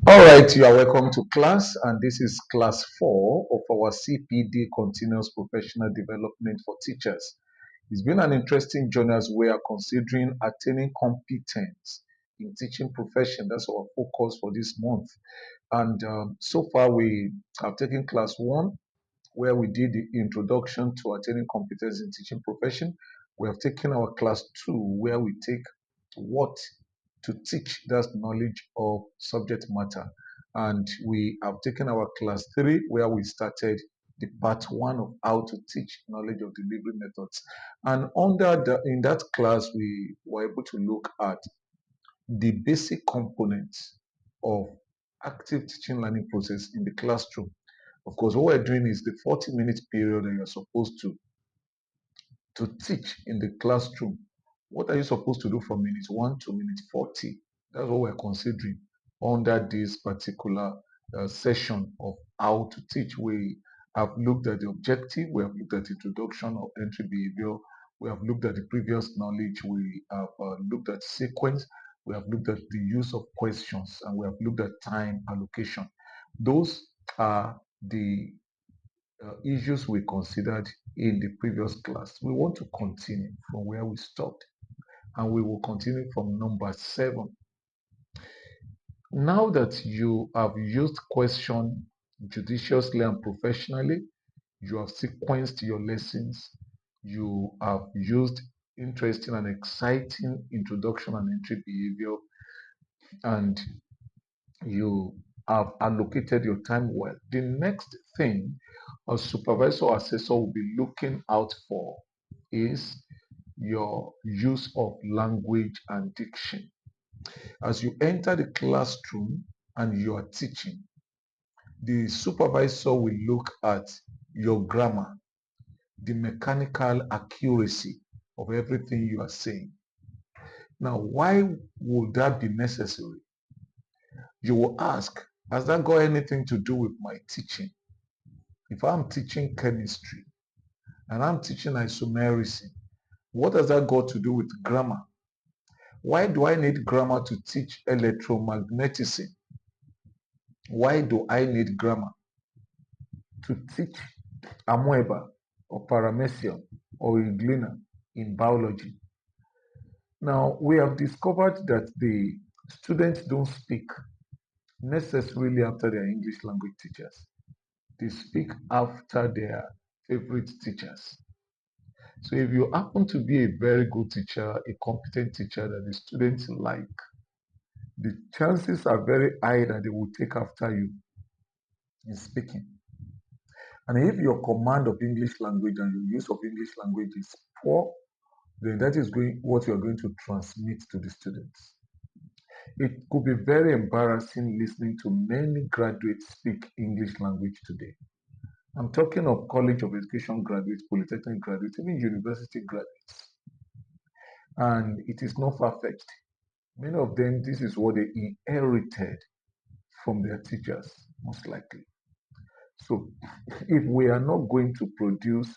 All right, you are welcome to class, and this is class 4 of our CPD Continuous Professional Development for Teachers. It's been an interesting journey as we are considering attaining competence in teaching profession. That's our focus for this month. And so far, we have taken class 1, where we did the introduction to attaining competence in teaching profession. We have taken our class 2, where we take what to teach, that's knowledge of subject matter. And we have taken our class 3, where we started the part 1 of how to teach knowledge of delivery methods. And in that class, we were able to look at the basic components of active teaching learning process in the classroom. Of course, what we're doing is the 40-minute period that you're supposed to teach in the classroom. What are you supposed to do from minute 1 to minute 40? That's what we're considering under this particular session of how to teach. We have looked at the objective, we have looked at introduction of entry behavior, we have looked at the previous knowledge, we have looked at sequence, we have looked at the use of questions, and we have looked at time allocation. Those are the issues we considered in the previous class. We want to continue from where we stopped, and we will continue from number 7. Now that you have used question judiciously and professionally, you have sequenced your lessons, you have used interesting and exciting introduction and entry behavior, and you have allocated your time well. The next thing a supervisor or assessor will be looking out for is your use of language and diction. As you enter the classroom and you are teaching, the supervisor will look at your grammar, the mechanical accuracy of everything you are saying. Now, why would that be necessary? You will ask, has that got anything to do with my teaching? If I'm teaching chemistry and I'm teaching isomerism, what has that got to do with grammar? Why do I need grammar to teach electromagnetism? Why do I need grammar to teach amoeba or paramecium or euglena in biology? Now, we have discovered that the students don't speak necessarily after their English language teachers. They speak after their favorite teachers. So if you happen to be a very good teacher, a competent teacher that the students like, the chances are very high that they will take after you in speaking. And if your command of English language and your use of English language is poor, then that is what you are going to transmit to the students. It could be very embarrassing listening to many graduates speak English language today. I'm talking of College of Education graduates, Polytechnic graduates, even university graduates. And it is not far-fetched. Many of them, this is what they inherited from their teachers, most likely. So if we are not going to produce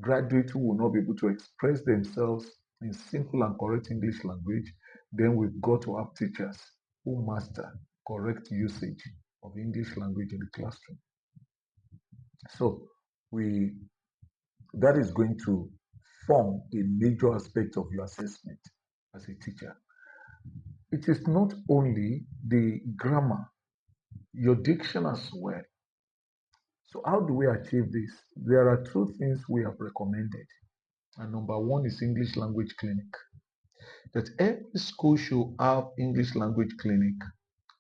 graduates who will not be able to express themselves in simple and correct English language, then we've got to have teachers who master correct usage of English language in the classroom. So that is going to form a major aspect of your assessment as a teacher. It is not only the grammar, your diction as well. So how do we achieve this? There are 2 things we have recommended. And number 1 is English language clinic. That every school should have English language clinic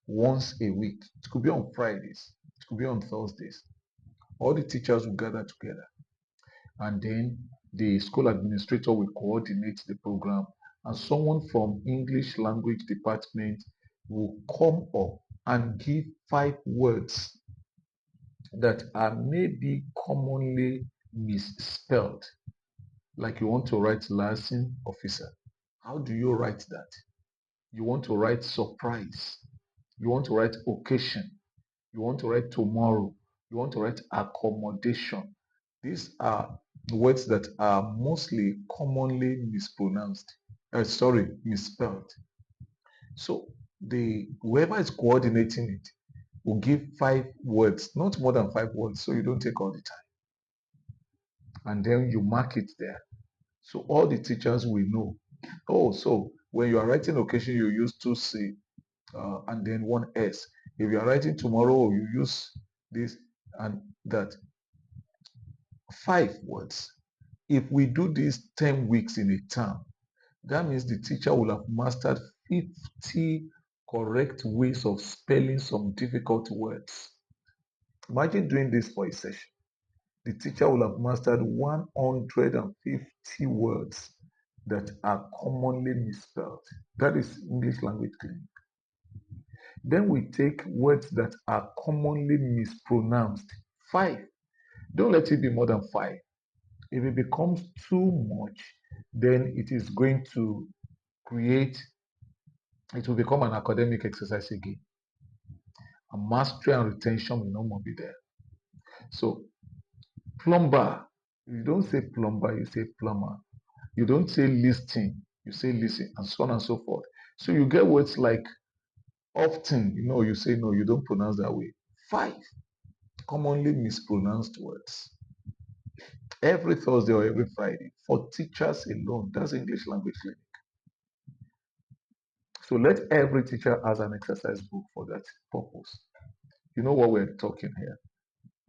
once a week. It could be on Fridays, it could be on Thursdays. All the teachers will gather together, and then the school administrator will coordinate the program, and someone from English language department will come up and give 5 words that are maybe commonly misspelled. Like you want to write liaison officer. How do you write that? You want to write surprise. You want to write occasion. You want to write tomorrow. You want to write accommodation. These are words that are mostly commonly mispronounced. Misspelled. So whoever is coordinating it will give 5 words, not more than 5 words, so you don't take all the time. And then you mark it there. So all the teachers will know. Oh, so when you are writing occasion, you use 2C and then 1S. If you are writing tomorrow, you use this and that. 5 words. If we do this 10 weeks in a term, that means the teacher will have mastered 50 correct ways of spelling some difficult words. Imagine doing this for a session. The teacher will have mastered 150 words that are commonly misspelled. That is English language clinic. Then we take words that are commonly mispronounced. 5. Don't let it be more than 5. If it becomes too much, then it is going to it will become an academic exercise again. And mastery and retention will no more be there. So, plumber, you don't say plumber, you say plumber. You don't say listing, you say listen, and so on and so forth. So you get words like often, you say no, you don't pronounce that way. 5 commonly mispronounced words. Every Thursday or every Friday for teachers alone. That's English language clinic. So let every teacher has an exercise book for that purpose. You know what we're talking here.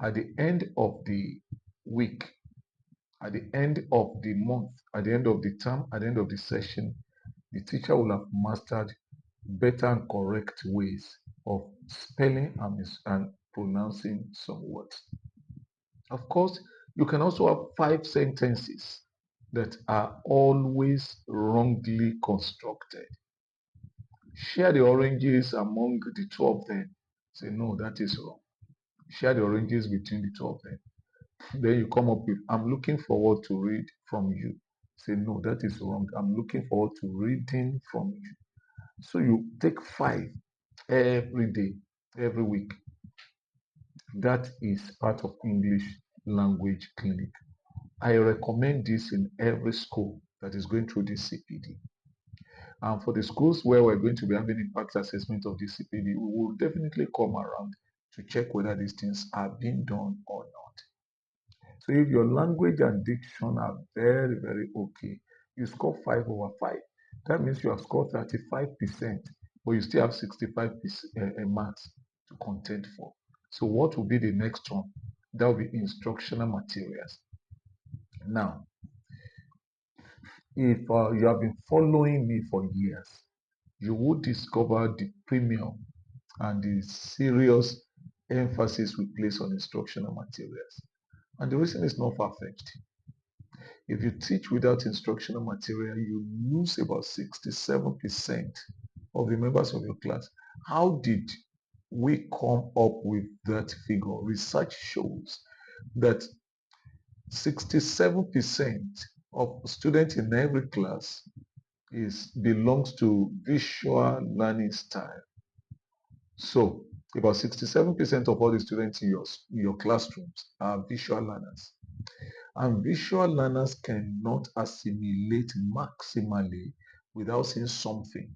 At the end of the week, at the end of the month, at the end of the term, at the end of the session, the teacher will have mastered better and correct ways of spelling and pronouncing some words. Of course, you can also have 5 sentences that are always wrongly constructed. Share the oranges among the two of them. Say, no, that is wrong. Share the oranges between the two of them. Then you come up with, I'm looking forward to read from you. Say, no, that is wrong. I'm looking forward to reading from you. So you take 5 every day, every week. That is part of English language clinic. I recommend this in every school that is going through this CPD. And for the schools where we're going to be having impact assessment of the CPD, we will definitely come around to check whether these things are being done or not. So if your language and diction are very, very okay, you score 5/5. That means you have scored 35%, but you still have 65% marks to contend for. So what will be the next one? That will be instructional materials. Now, if you have been following me for years, you will discover the premium and the serious emphasis we place on instructional materials. And the reason is not far-fetched. If you teach without instructional material, you lose about 67% of the members of your class. How did we come up with that figure? Research shows that 67% of students in every class belongs to visual learning style. So about 67% of all the students in your classrooms are visual learners. And visual learners cannot assimilate maximally without seeing something,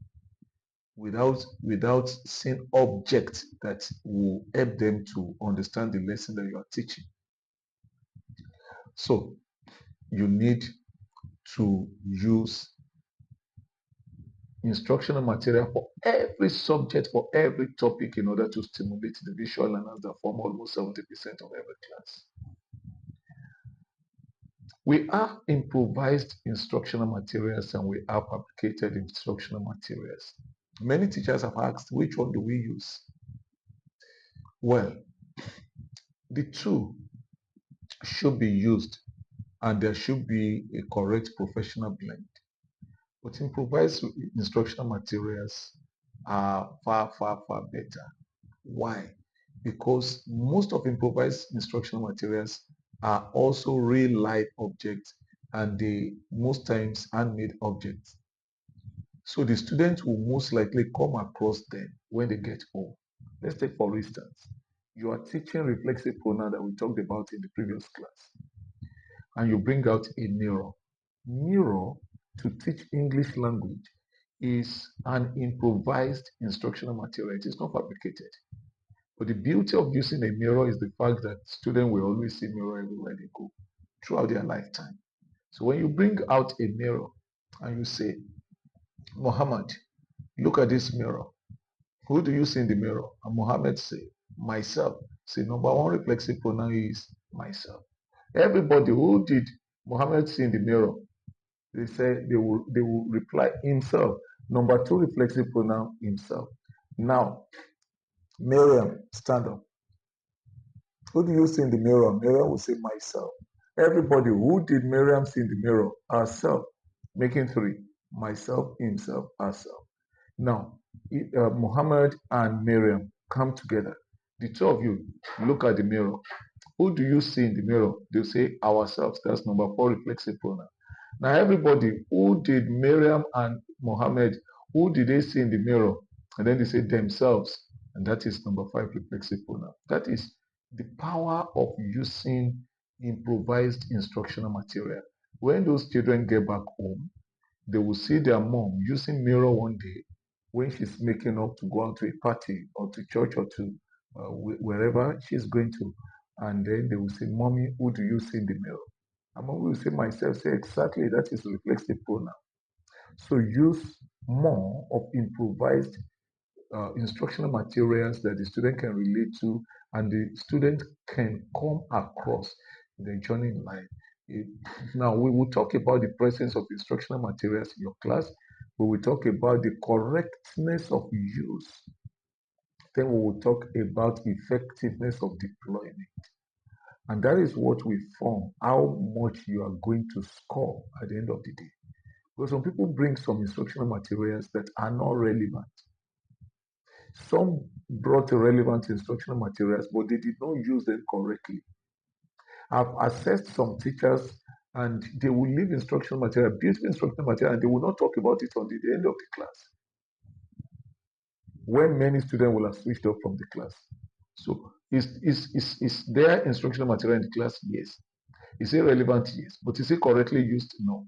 without seeing objects that will help them to understand the lesson that you are teaching. So you need to use instructional material for every subject, for every topic, in order to stimulate the visual learners that form almost 70% of every class. We have improvised instructional materials and we have fabricated instructional materials. Many teachers have asked, which one do we use? Well, the two should be used and there should be a correct professional blend. But improvised instructional materials are far, far, far better. Why? Because most of improvised instructional materials are also real life objects and they most times handmade objects. So the students will most likely come across them when they get home. Let's take for instance, you are teaching reflexive pronoun that we talked about in the previous class, and you bring out a mirror. Mirror, to teach English language, is an improvised instructional material. It is not fabricated. But the beauty of using a mirror is the fact that students will always see mirror everywhere they go throughout their lifetime. So when you bring out a mirror and you say, Muhammad, look at this mirror. Who do you see in the mirror? And Muhammad say, myself. Say, number one reflexive pronoun is myself. Everybody, who did Muhammad see in the mirror? They say they will reply himself. Number two reflexive pronoun himself. Now, Miriam, stand up. Who do you see in the mirror? Miriam will say myself. Everybody, who did Miriam see in the mirror? Herself. Making three. Myself, himself, herself. Now, Muhammad and Miriam come together. The two of you look at the mirror. Who do you see in the mirror? They say ourselves. That's number four reflexive pronoun. Now, everybody, who did Miriam and Mohammed, who did they see in the mirror? And then they say themselves. And that is number five reflexive pronoun. That is the power of using improvised instructional material. When those children get back home, they will see their mom using mirror one day when she's making up to go out to a party or to church or to wherever she's going to. And then they will say, Mommy, who do you see in the mirror? And Mommy will say, myself. Say, exactly, that is reflexive pronoun. So use more of improvised instructional materials that the student can relate to and the student can come across in their journey in life. Now, we will talk about the presence of instructional materials in your class. We will talk about the correctness of use. Then we will talk about effectiveness of deployment. And that is what we form, how much you are going to score at the end of the day. Because some people bring some instructional materials that are not relevant. Some brought relevant instructional materials, but they did not use them correctly. I've assessed some teachers and they will leave instructional material, beautiful instructional material, and they will not talk about it until the end of the class. When many students will have switched off from the class. So is there instructional material in the class? Yes. Is it relevant? Yes. But is it correctly used? No.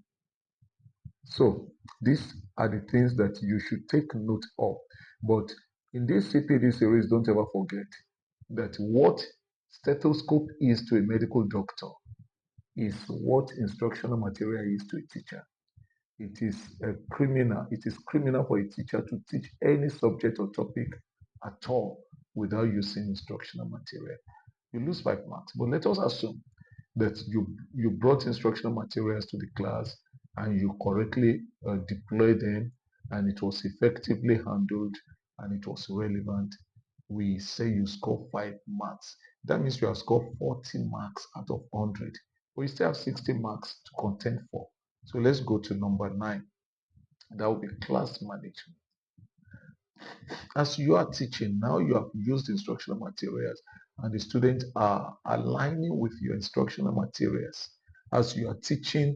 So these are the things that you should take note of. But in this CPD series, don't ever forget that what stethoscope is to a medical doctor is what instructional material is to a teacher. It is criminal. It is criminal for a teacher to teach any subject or topic at all without using instructional material. You lose 5 marks. But let us assume that you brought instructional materials to the class and you correctly deployed them and it was effectively handled and it was relevant. We say you score 5 marks. That means you have scored 40 marks out of 100. But you still have 60 marks to contend for. So let's go to number 9. That will be class management. As you are teaching, now you have used instructional materials and the students are aligning with your instructional materials. As you are teaching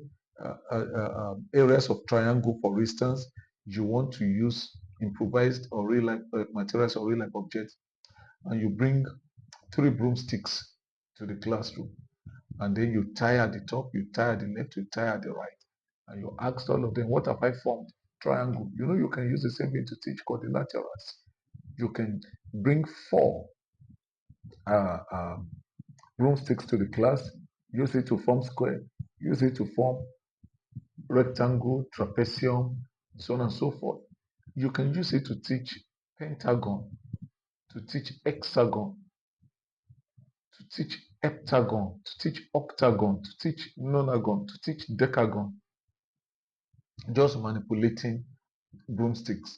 areas of triangle, for instance, you want to use improvised or real life materials or real life objects, and you bring 3 broomsticks to the classroom, and then you tie at the top, you tie at the left, you tie at the right, and you ask all of them, what have I formed? Triangle. You know, you can use the same thing to teach quadrilaterals. You can bring 4 uh, uh, broomsticks to the class, use it to form square, use it to form rectangle, trapezium, so on and so forth. You can use it to teach pentagon, to teach hexagon, to teach heptagon, to teach octagon, to teach nonagon, to teach decagon. Just manipulating broomsticks.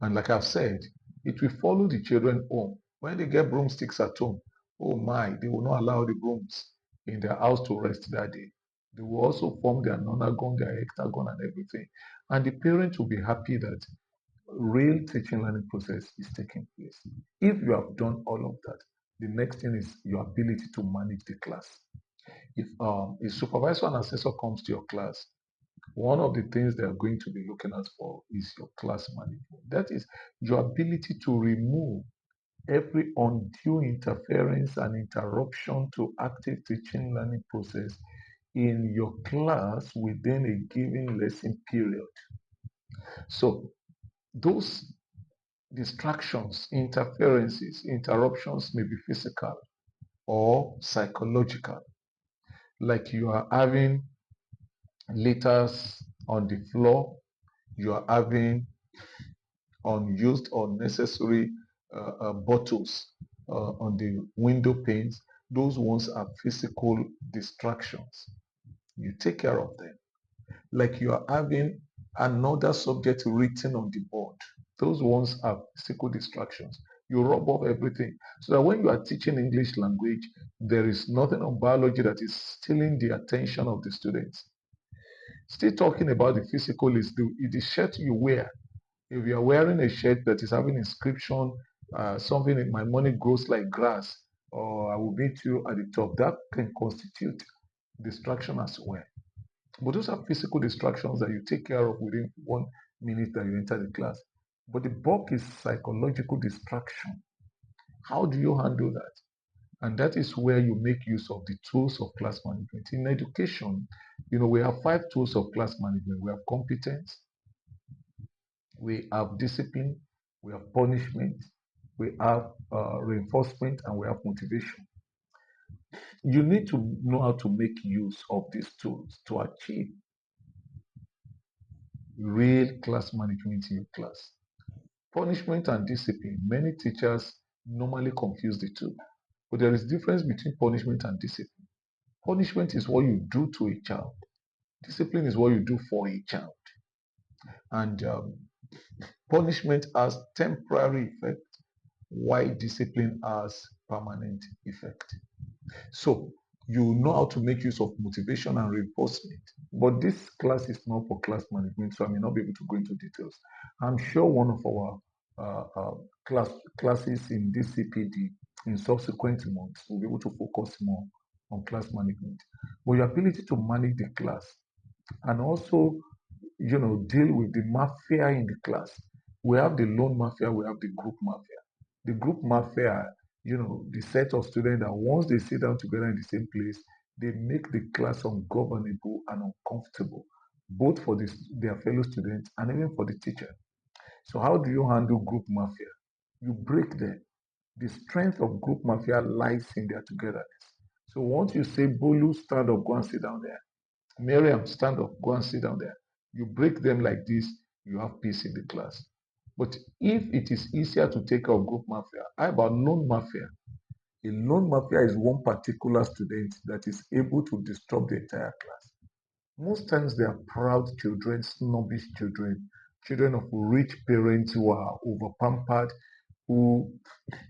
And like I've said, it will follow the children home. When they get broomsticks at home, oh my, they will not allow the brooms in their house to rest that day. They will also form their nonagon, their hectagon, and everything. And the parents will be happy that real teaching learning process is taking place. If you have done all of that, the next thing is your ability to manage the class. If a supervisor and assessor comes to your class, one of the things they are going to be looking at for is your class management. That is your ability to remove every undue interference and interruption to active teaching learning process in your class within a given lesson period. So Those distractions, interferences, interruptions may be physical or psychological, like you are having litters on the floor, you are having unused or necessary bottles on the window panes. Those ones are physical distractions. You take care of them. Like you are having another subject written on the board. Those ones are physical distractions. You rub off everything so that when you are teaching English language, there is nothing on biology that is stealing the attention of the students. Still talking about the physical is the shirt you wear. If you are wearing a shirt that is having inscription, something in my money grows like grass, or I will meet you at the top, that can constitute distraction as well. But those are physical distractions that you take care of within 1 minute that you enter the class. But the bulk is psychological distraction. How do you handle that? And that is where you make use of the tools of class management. In education, we have 5 tools of class management. We have competence, we have discipline, we have punishment, we have reinforcement, and we have motivation. You need to know how to make use of these tools to achieve real class management in your class. Punishment and discipline. Many teachers normally confuse the two, but there is difference between punishment and discipline. Punishment is what you do to a child. Discipline is what you do for a child. And punishment has temporary effect, while discipline has permanent effect. So you know how to make use of motivation and reinforcement. But this class is not for class management, so I may not be able to go into details. I'm sure one of our classes in this CPD in subsequent months will be able to focus more on class management. But your ability to manage the class and also, deal with the mafia in the class. We have the lone mafia, we have the group mafia. The group mafia, the set of students that once they sit down together in the same place, they make the class ungovernable and uncomfortable, both for their fellow students and even for the teacher. So how do you handle group mafia? You break them. The strength of group mafia lies in their togetherness. So once you say, Bolu, stand up, go and sit down there. Miriam, stand up, go and sit down there. You break them like this, you have peace in the class. But if it is easier to take out group mafia, how about lone mafia? A lone mafia is one particular student that is able to disrupt the entire class. Most times they are proud children, snobbish children, children of rich parents who are over pampered, who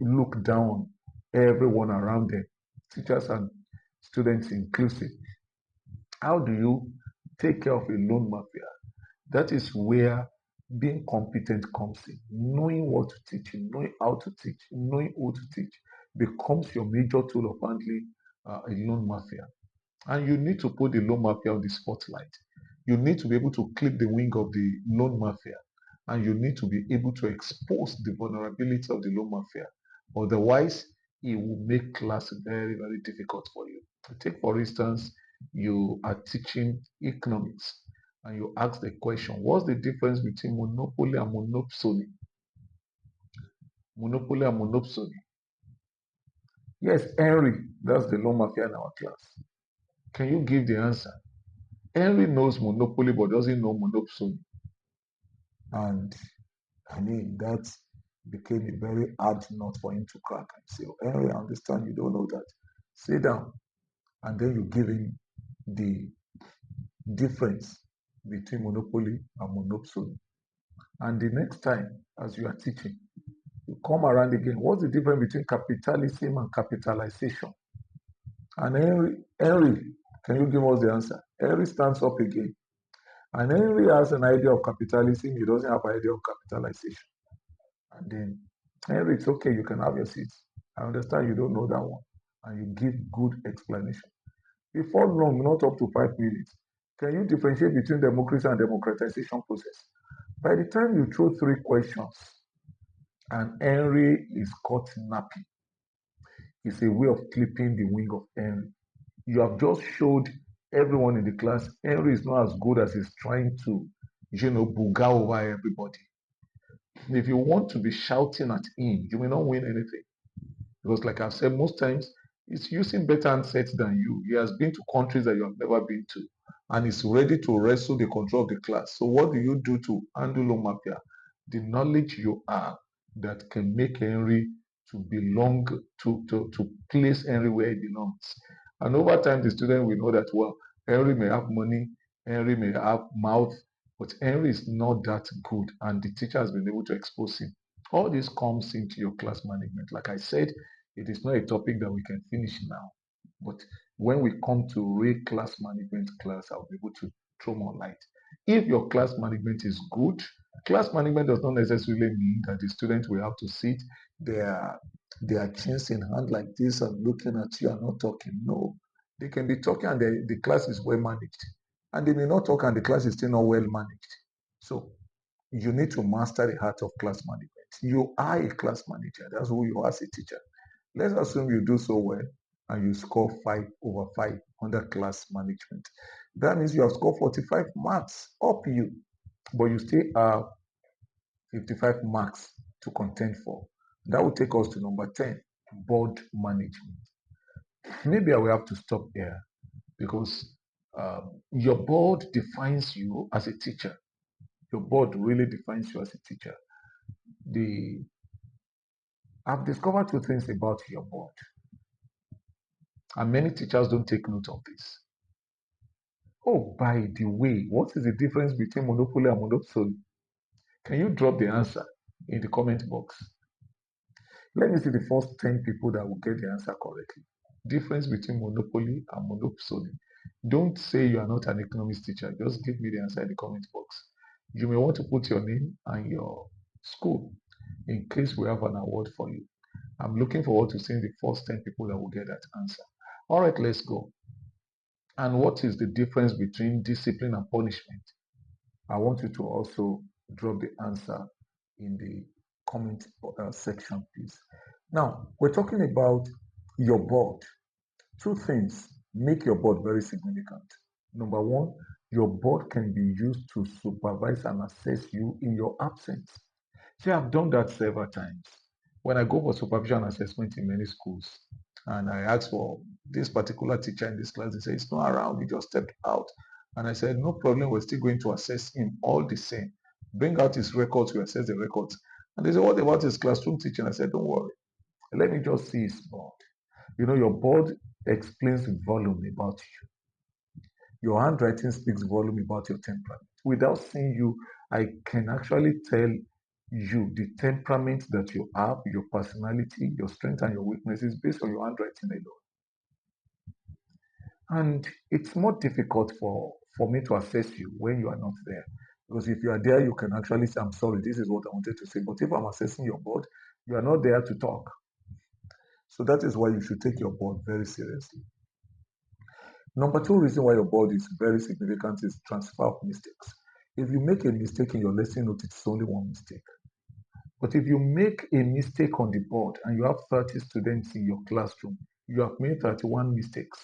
look down everyone around them, teachers and students inclusive. How do you take care of a lone mafia? That is where being competent comes in. Knowing what to teach, knowing how to teach, knowing who to teach becomes your major tool of handling a lone mafia. And you need to put the lone mafia on the spotlight. You need to be able to clip the wing of the lone mafia. And you need to be able to expose the vulnerability of the lone mafia. Otherwise, it will make class very, very difficult for you. Take, for instance, you are teaching economics and you ask the question, what's the difference between monopoly and monopsony? Monopoly and monopsony. Yes, Henry, that's the lone mafia in our class. Can you give the answer? Henry knows monopoly but doesn't know monopsony. And I mean, that became a very hard nut for him to crack and say, oh, Henry, I understand you don't know that. Sit down. And then you give him the difference between monopoly and monopsony. And the next time, as you are teaching, you come around again. What's the difference between capitalism and capitalization? And Henry, can you give us the answer? Henry stands up again. And Henry has an idea of capitalism. He doesn't have an idea of capitalization. And then, Henry, it's okay. You can have your seats. I understand you don't know that one. And you give good explanation. Before long, not up to 5 minutes, can you differentiate between democracy and democratization process? By the time you throw 3 questions, and Henry is caught napping, it's a way of clipping the wing of Henry. You have just showed everyone in the class Henry is not as good as he's trying to, booga over everybody. If you want to be shouting at him, you may not win anything. Because, like I've said, most times he's using better handsets than you. He has been to countries that you have never been to, and he's ready to wrestle the control of the class. So, what do you do to handle Omapia? The knowledge you have that can make Henry to belong to place Henry where he belongs. And over time, the student will know that, well, Henry may have money, Henry may have mouth, but Henry is not that good, and the teacher has been able to expose him. All this comes into your class management. Like I said, it is not a topic that we can finish now. But when we come to real class management class, I'll be able to throw more light. If your class management is good, class management does not necessarily mean that the student will have to sit their their chins in hand like this and looking at you and not talking. No, they can be talking and the class is well managed. And they may not talk and the class is still not well managed. So you need to master the art of class management. You are a class manager. That's who you are as a teacher. Let's assume you do so well and you score 5/5 under class management. That means you have scored 45 marks up you, but you still have 55 marks to contend for. That will take us to number 10, board management. Maybe I will have to stop here because your board defines you as a teacher. Your board really defines you as a teacher. I've discovered two things about your board, and many teachers don't take note of this. Oh, by the way, what is the difference between monopoly and monopoly? Can you drop the answer in the comment box? Let me see the first 10 people that will get the answer correctly. Difference between monopoly and monopoly. Don't say you are not an economics teacher. Just give me the answer in the comment box. You may want to put your name and your school in case we have an award for you. I'm looking forward to seeing the first 10 people that will get that answer. All right, let's go. And what is the difference between discipline and punishment? I want you to also drop the answer in the comment section, please. Now, we're talking about your board. Two things make your board very significant. Number one, your board can be used to supervise and assess you in your absence. See, I've done that several times. When I go for supervision and assessment in many schools, and I ask for this particular teacher in this class, they say, it's not around, he just stepped out. And I said, no problem, we're still going to assess him all the same. Bring out his records, we assess the records. And they say, what about his classroom teaching? I said, don't worry, let me just see his board. You know, your board explains volume about you. Your handwriting speaks volume about your temperament. Without seeing you, I can actually tell you the temperament that you have, your personality, your strengths and your weaknesses based on your handwriting alone. And it's more difficult for me to assess you when you are not there. Because if you are there, you can actually say, I'm sorry, this is what I wanted to say. But if I'm assessing your board, you are not there to talk. So that is why you should take your board very seriously. Number two reason why your board is very significant is transfer of mistakes. If you make a mistake in your lesson note, it's only one mistake. But if you make a mistake on the board and you have 30 students in your classroom, you have made 31 mistakes.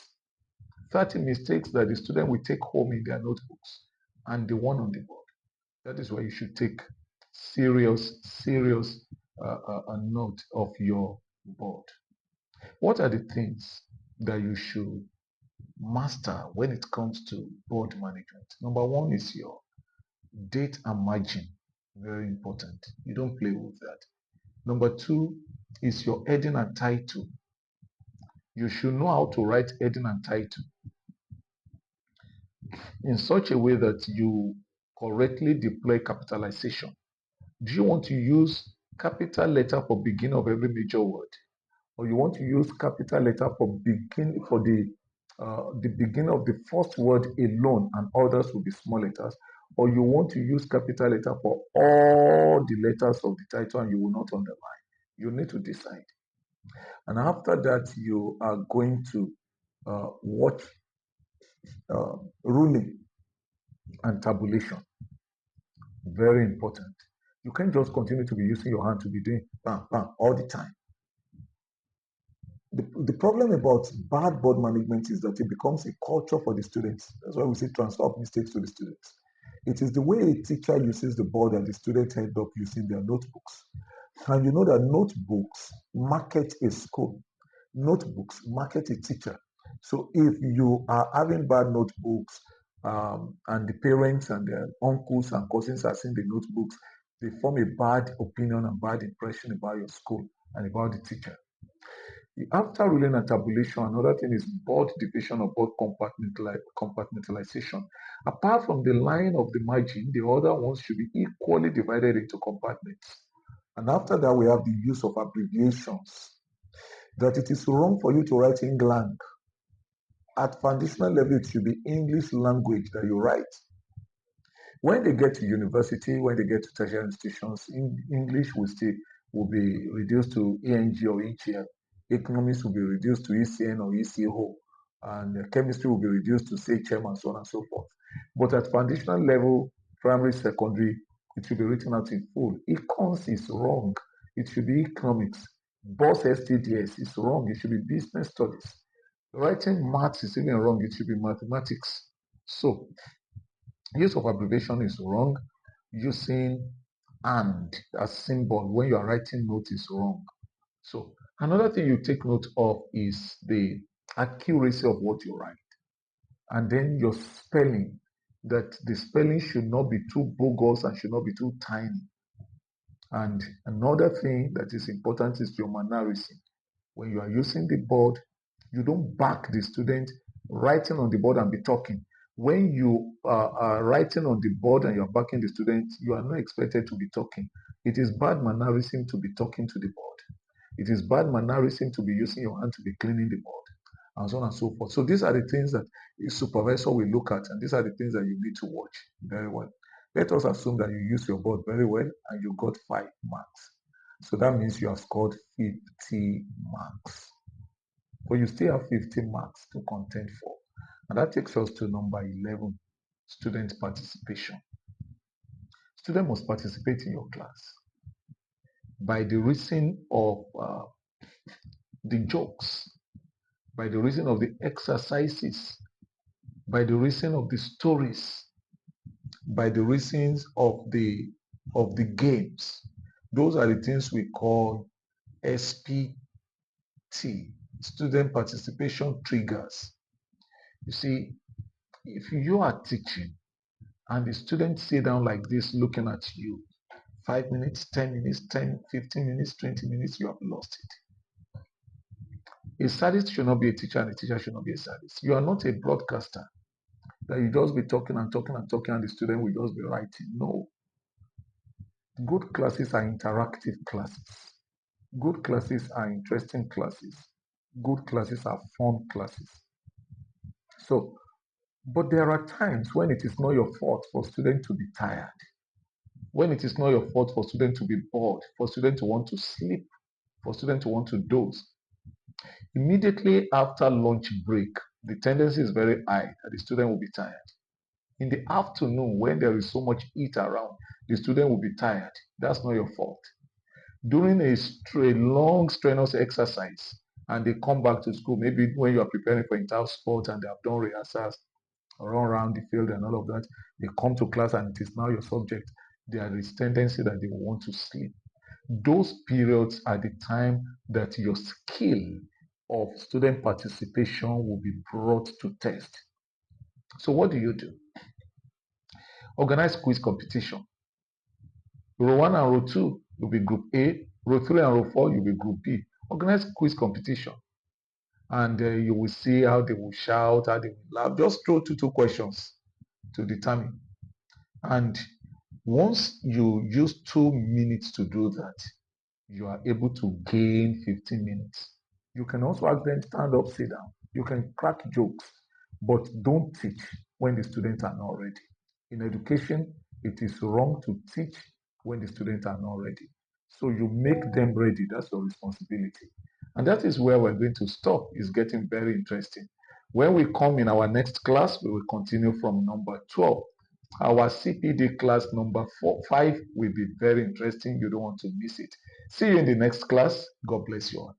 30 mistakes that the student will take home in their notebooks and the one on the board. That is why you should take serious note of your board. What are the things that you should master when it comes to board management? Number one is your date and margin. Very important. You don't play with that. Number two is your heading and title. You should know how to write heading and title in such a way that you correctly deploy capitalization. Do you want to use capital letter for beginning of every major word, or you want to use capital letter for the beginning of the first word alone, and others will be small letters, or you want to use capital letter for all the letters of the title and you will not underline? You need to decide. And after that, you are going to watch ruling and tabulation. Very important. You can't just continue to be using your hand to be doing bam, bam all the time. The problem about bad board management is that it becomes a culture for the students. That's why we say transfer of mistakes to the students. It is the way a teacher uses the board that the students end up using their notebooks. And you know that notebooks market a school, notebooks market a teacher. So if you are having bad notebooks, and the parents and their uncles and cousins are seeing the notebooks, they form a bad opinion and bad impression about your school and about the teacher. After ruling and tabulation, another thing is board division or board compartmentalization. Apart from the line of the margin, the other ones should be equally divided into compartments. And after that, we have the use of abbreviations. That it is wrong for you to write England. At foundational level, it should be English language that you write. When they get to university, when they get to tertiary institutions, English will be reduced to ENG or EGL. Economics will be reduced to ECN or ECO, and chemistry will be reduced to CHM and so on and so forth. But at foundational level, primary, secondary, it should be written out in full. Econs is wrong. It should be economics. BOS STDS is wrong. It should be business studies. Writing maths is even wrong. It should be mathematics. So use of abbreviation is wrong. Using and as symbol when you are writing notes is wrong. So another thing you take note of is the accuracy of what you write. And then your spelling, that the spelling should not be too bogus and should not be too tiny. And another thing that is important is your mannerism. When you are using the board, you don't back the student writing on the board and be talking. When you are writing on the board and you're backing the student, you are not expected to be talking. It is bad mannerism to be talking to the board. It is bad mannerism to be using your hand to be cleaning the board, and so on and so forth. So these are the things that a supervisor will look at, and these are the things that you need to watch very well. Let us assume that you use your board very well and you got 5 marks. So that means you have scored 50 marks. But you still have 50 marks to contend for. And that takes us to number 11, student participation. Students must participate in your class by the reason of the jokes, by the reason of the exercises, by the reason of the stories, by the reasons of the games. Those are the things we call SPT, student participation triggers. You see, if you are teaching and the students sit down like this looking at you, 5 minutes, 10 minutes, 10, 15 minutes, 20 minutes, you have lost it. A sadist should not be a teacher and a teacher should not be a sadist. You are not a broadcaster that you just be talking and talking and talking and the student will just be writing. No. Good classes are interactive classes. Good classes are interesting classes. Good classes are fun classes. So, but there are times when it is not your fault for students to be tired. When it is not your fault for students to be bored, for students to want to sleep, for students to want to doze. Immediately after lunch break, the tendency is very high that the student will be tired. In the afternoon, when there is so much heat around, the student will be tired. That's not your fault. During a long, strenuous exercise, and they come back to school, maybe when you are preparing for inter-house sports and they have done rehearsals, run around the field and all of that, they come to class and it is now your subject. There is tendency that they will want to sleep. Those periods are the time that your skill of student participation will be brought to test. So what do? Organize quiz competition. Row 1 and row 2 will be group A. Row 3 and row 4 will be group B. Organize quiz competition. And you will see how they will shout, how they will laugh. Just throw two questions to determine. And once you use 2 minutes to do that, you are able to gain 15 minutes. You can also ask them stand up, sit down. You can crack jokes, but don't teach when the students are not ready. In education, it is wrong to teach when the students are not ready. So you make them ready. That's your responsibility. And that is where we're going to stop. It's getting very interesting. When we come in our next class, we will continue from number 12. Our CPD class number 5 will be very interesting. You don't want to miss it. See you in the next class. God bless you all.